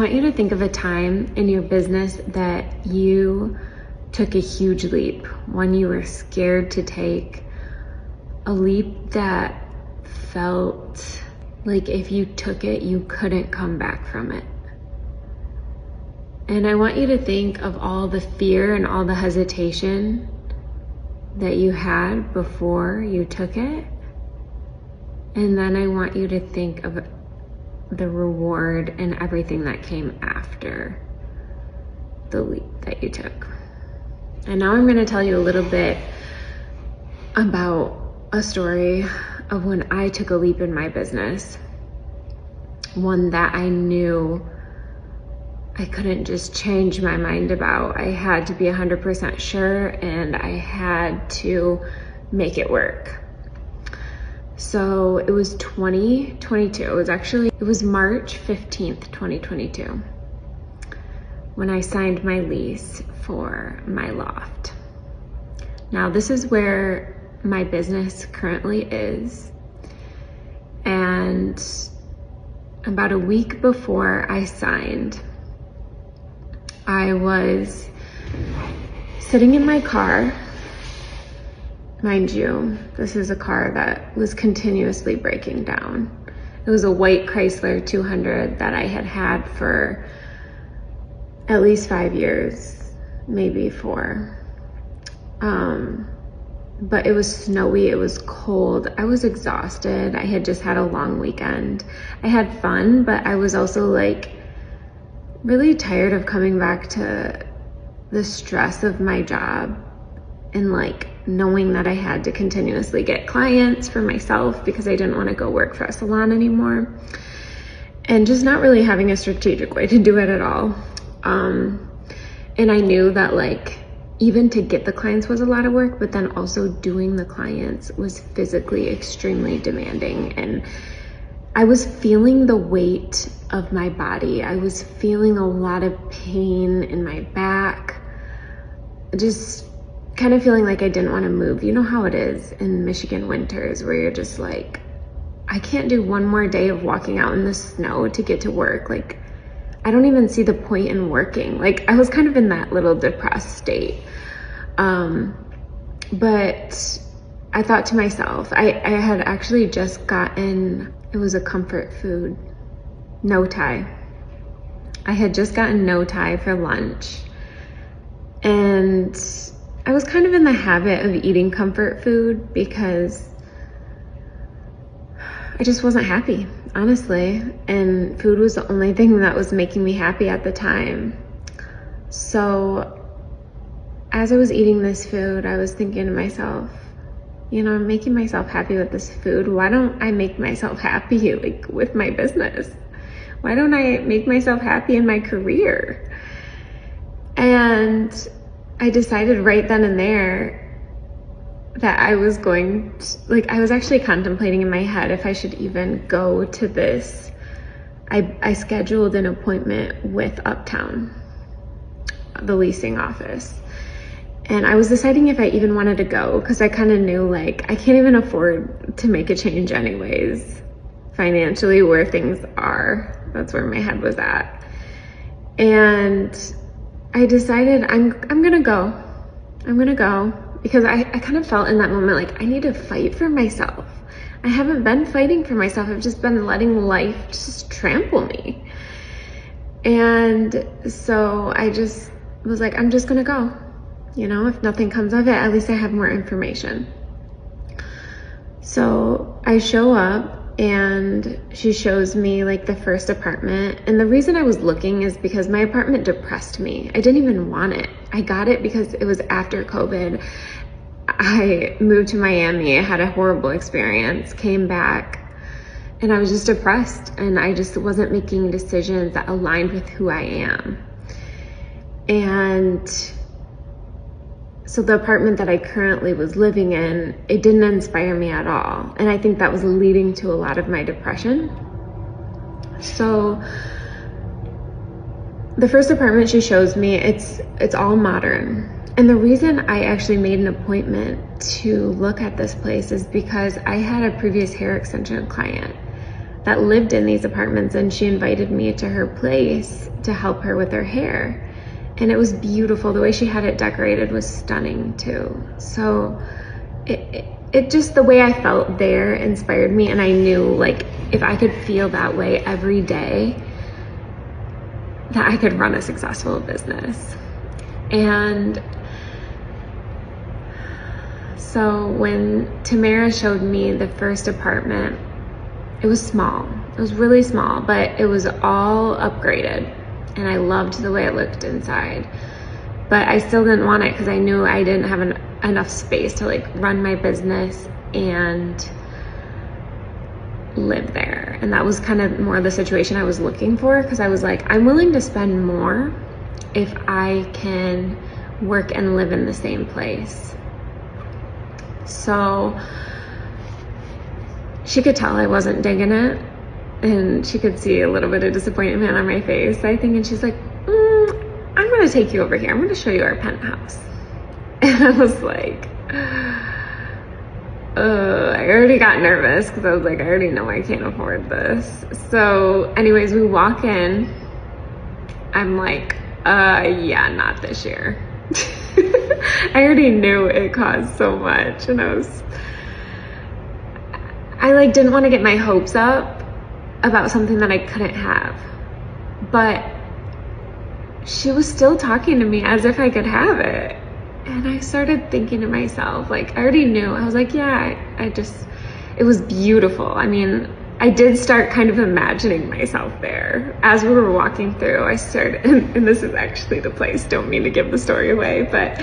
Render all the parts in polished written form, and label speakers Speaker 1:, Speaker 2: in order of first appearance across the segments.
Speaker 1: want you to think of a time in your business that you took a huge leap, one you were scared to take, a leap that felt like if you took it, you couldn't come back from it. And I want you to think of all the fear and all the hesitation that you had before you took it. And then I want you to think of the reward and everything that came after the leap that you took. And now I'm going to tell you a little bit about a story of when I took a leap in my business. One that I knew I couldn't just change my mind about. I had to be 100% sure, and I had to make it work. So it was 2022. It was March 15th, 2022, when I signed my lease for my loft. Now, this is where my business currently is. And about a week before I signed, I was sitting in my car. Mind you, this is a car that was continuously breaking down. It was a white Chrysler 200 that I had had for at least 5 years, maybe 4. But it was snowy, it was cold, I was exhausted. I had just had a long weekend. I had fun, but I was also like really tired of coming back to the stress of my job and like knowing that I had to continuously get clients for myself because I didn't want to go work for a salon anymore, and just not really having a strategic way to do it at all. And I knew that like even to get the clients was a lot of work, but then also doing the clients was physically extremely demanding. And I was feeling the weight of my body. I was feeling a lot of pain in my back, just kind of feeling like I didn't want to move. You know how it is in Michigan winters where you're just like, I can't do one more day of walking out in the snow to get to work. Like, I don't even see the point in working. Like, I was kind of in that little depressed state. But I thought to myself, I had actually just gotten, it was a comfort food, no tie. I had just gotten no tie for lunch. And I was kind of in the habit of eating comfort food because I just wasn't happy, honestly. And food was the only thing that was making me happy at the time. So as I was eating this food, I was thinking to myself, you know, I'm making myself happy with this food. Why don't I make myself happy like with my business? Why don't I make myself happy in my career? And I decided right then and there that I was going to, like, I was actually contemplating in my head if I should even go to this. I scheduled an appointment with Uptown, the leasing office. And I was deciding if I even wanted to go because I kind of knew like I can't even afford to make a change anyways. Financially, where things are, that's where my head was at. And I decided I'm gonna go. I'm gonna go because I kind of felt in that moment like I need to fight for myself. I haven't been fighting for myself. I've just been letting life just trample me. And so I just was like, I'm just gonna go. You know, if nothing comes of it, at least I have more information. So I show up and she shows me like the first apartment. And the reason I was looking is because my apartment depressed me. I didn't even want it. I got it because it was after COVID. I moved to Miami. I had a horrible experience, came back, and I was just depressed. And I just wasn't making decisions that aligned with who I am. And so the apartment that I currently was living in, it didn't inspire me at all. And I think that was leading to a lot of my depression. So the first apartment she shows me, it's all modern. And the reason I actually made an appointment to look at this place is because I had a previous hair extension client that lived in these apartments, and she invited me to her place to help her with her hair. And it was beautiful. The way she had it decorated was stunning too. So it just, the way I felt there inspired me, and I knew like if I could feel that way every day, that I could run a successful business. And so when Tamara showed me the first apartment, it was small. It was really small, but it was all upgraded. And I loved the way it looked inside. But I still didn't want it because I knew I didn't have enough space to like run my business and live there. And that was kind of more the situation I was looking for, because I was like, I'm willing to spend more if I can work and live in the same place. So she could tell I wasn't digging it, and she could see a little bit of disappointment on my face, I think, and she's like, I'm gonna take you over here. I'm gonna show you our penthouse. And I was like, I already got nervous because I was like, I already know I can't afford this. So anyways, we walk in. I'm like, yeah, not this year. I already knew it cost so much, and I like didn't want to get my hopes up about something that I couldn't have. But she was still talking to me as if I could have it. And I started thinking to myself, like, I already knew. I was like, yeah, it was beautiful. I mean, I did start kind of imagining myself there. As we were walking through, I started, and this is actually the place, don't mean to give the story away, but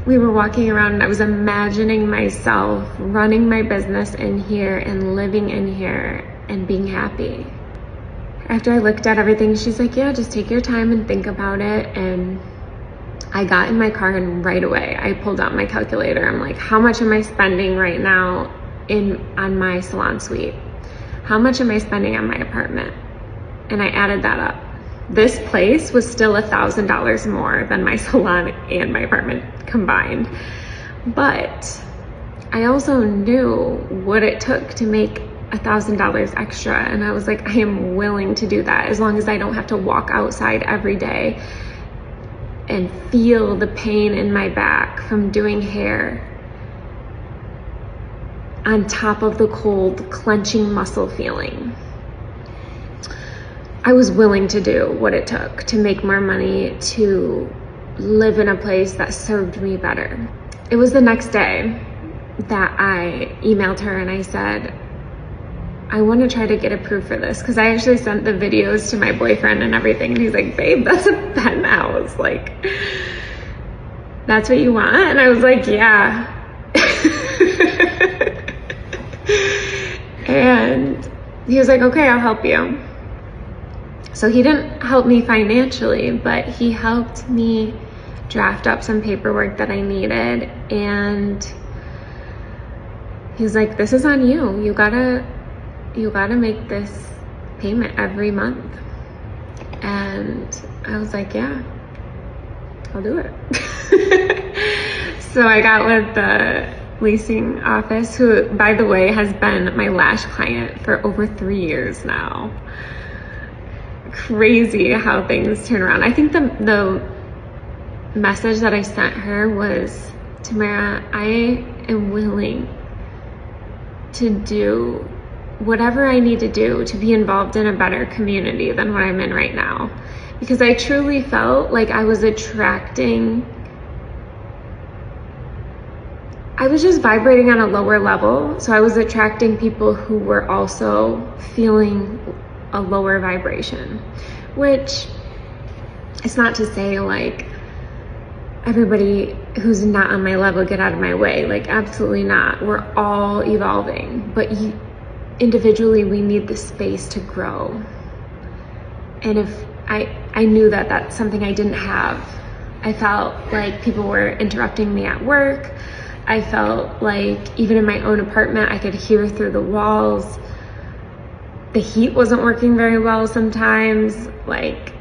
Speaker 1: we were walking around and I was imagining myself running my business in here and living in here and being happy. After I looked at everything, she's like, yeah, just take your time and think about it. And I got in my car, and right away I pulled out my calculator. I'm like, how much am I spending right now on my salon suite? How much am I spending on my apartment? And I added that up. This place was still $1,000 more than my salon and my apartment combined. But I also knew what it took to make $1,000 extra. And I was like, I am willing to do that as long as I don't have to walk outside every day and feel the pain in my back from doing hair, on top of the cold, clenching muscle feeling. I was willing to do what it took to make more money, to live in a place that served me better. It was the next day that I emailed her and I said, I want to try to get approved for this, because I actually sent the videos to my boyfriend and everything, and he's like, babe, that's a penthouse, like, that's what you want? And I was like, yeah. And he was like, okay, I'll help you. So he didn't help me financially, but he helped me draft up some paperwork that I needed. And he's like, this is on you. You gotta make this payment every month. And I was like, yeah, I'll do it. So I got with the leasing office, who, by the way, has been my lash client for over 3 years now. Crazy how things turn around. I think the message that I sent her was, Tamara, I am willing to do whatever I need to do to be involved in a better community than what I'm in right now. Because I truly felt like I was just vibrating on a lower level. So I was attracting people who were also feeling a lower vibration, which it's not to say like everybody who's not on my level get out of my way. Like, absolutely not. We're all evolving, but individually we need the space to grow. And if I knew that that's something I didn't have. I felt like people were interrupting me at work. I felt like even in my own apartment, I could hear through the walls. The heat wasn't working very well sometimes. Like,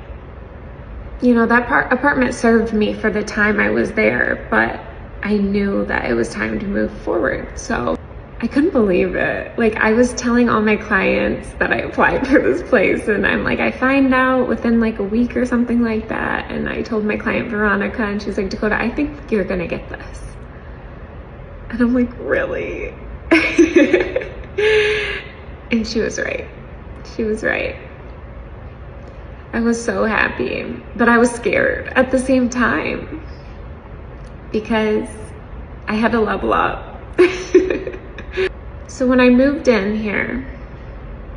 Speaker 1: you know, that apartment served me for the time I was there, but I knew that it was time to move forward. So I couldn't believe it. Like, I was telling all my clients that I applied for this place, and I'm like, I find out within like a week or something like that. And I told my client Veronica, and she's like, Dakota, I think you're gonna get this. And I'm like, really? And she was right. She was right. I was so happy, but I was scared at the same time because I had to level up. So when I moved in here,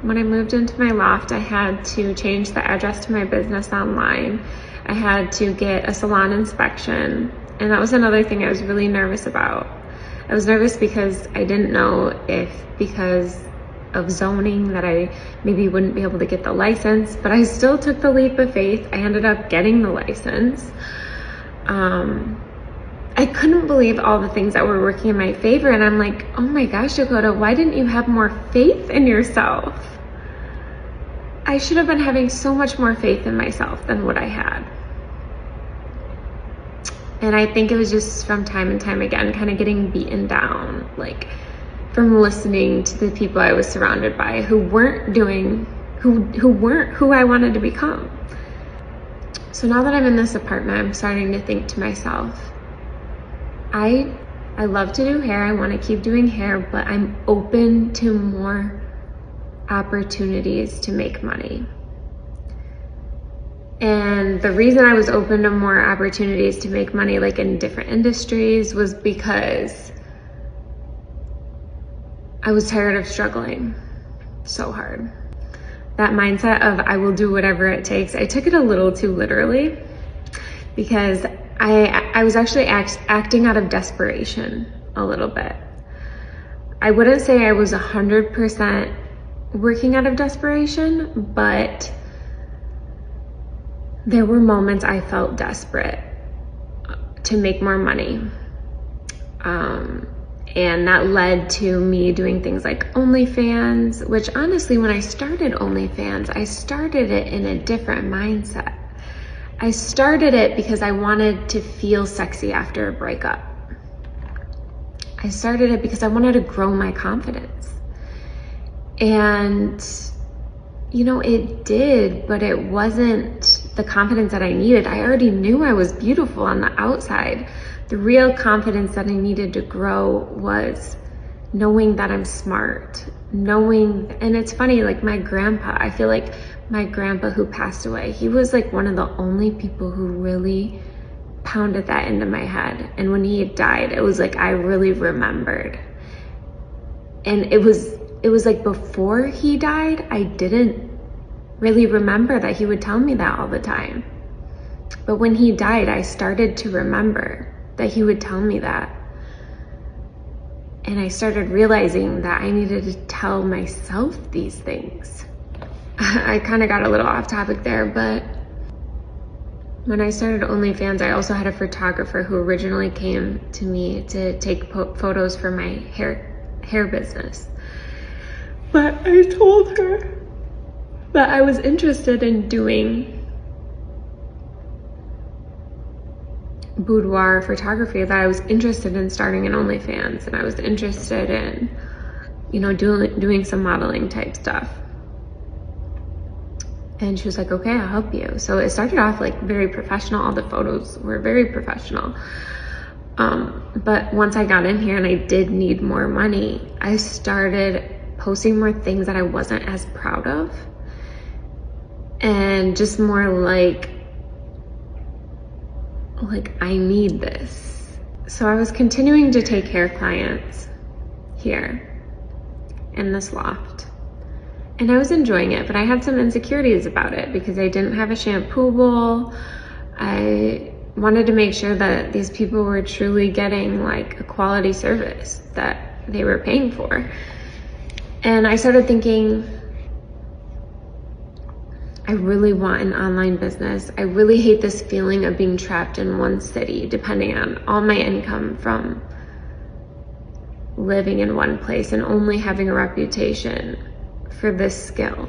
Speaker 1: when I moved into my loft, I had to change the address to my business online. I had to get a salon inspection, and that was another thing I was really nervous about. I was nervous because I didn't know if, because of zoning, that I maybe wouldn't be able to get the license, but I still took the leap of faith. I ended up getting the license. I couldn't believe all the things that were working in my favor, and I'm like, oh my gosh, Dakota, why didn't you have more faith in yourself? I should have been having so much more faith in myself than what I had. And I think it was just from time and time again, kind of getting beaten down, like from listening to the people I was surrounded by who weren't doing, who weren't who I wanted to become. So now that I'm in this apartment, I'm starting to think to myself, I love to do hair. I want to keep doing hair, but I'm open to more opportunities to make money. And the reason I was open to more opportunities to make money, like in different industries, was because I was tired of struggling so hard. That mindset of I will do whatever it takes, I took it a little too literally, because I was actually acting out of desperation a little bit. I wouldn't say I was 100% working out of desperation, but there were moments I felt desperate to make more money. And that led to me doing things like OnlyFans, which honestly, when I started OnlyFans, I started it in a different mindset. I started it because I wanted to feel sexy after a breakup. I started it because I wanted to grow my confidence. And, you know, it did, but it wasn't the confidence that I needed. I already knew I was beautiful on the outside. The real confidence that I needed to grow was knowing that I'm smart, knowing, and it's funny, like my grandpa, I feel like my grandpa who passed away, he was like one of the only people who really pounded that into my head. And when he had died, it was like I really remembered. And it was like before he died, I didn't really remember that he would tell me that all the time. But when he died, I started to remember that he would tell me that. And I started realizing that I needed to tell myself these things. I kind of got a little off topic there, but when I started OnlyFans, I also had a photographer who originally came to me to take photos for my hair business. But I told her that I was interested in doing boudoir photography, that I was interested in starting an OnlyFans, and I was interested in, you know, doing some modeling type stuff. And she was like, okay, I'll help you. So it started off like very professional. All the photos were very professional. But once I got in here and I did need more money, I started posting more things that I wasn't as proud of. And just more like I need this. So I was continuing to take hair clients here in this loft. And I was enjoying it, but I had some insecurities about it because I didn't have a shampoo bowl. I wanted to make sure that these people were truly getting like a quality service that they were paying for. And I started thinking, I really want an online business. I really hate this feeling of being trapped in one city, depending on all my income from living in one place and only having a reputation for this skill.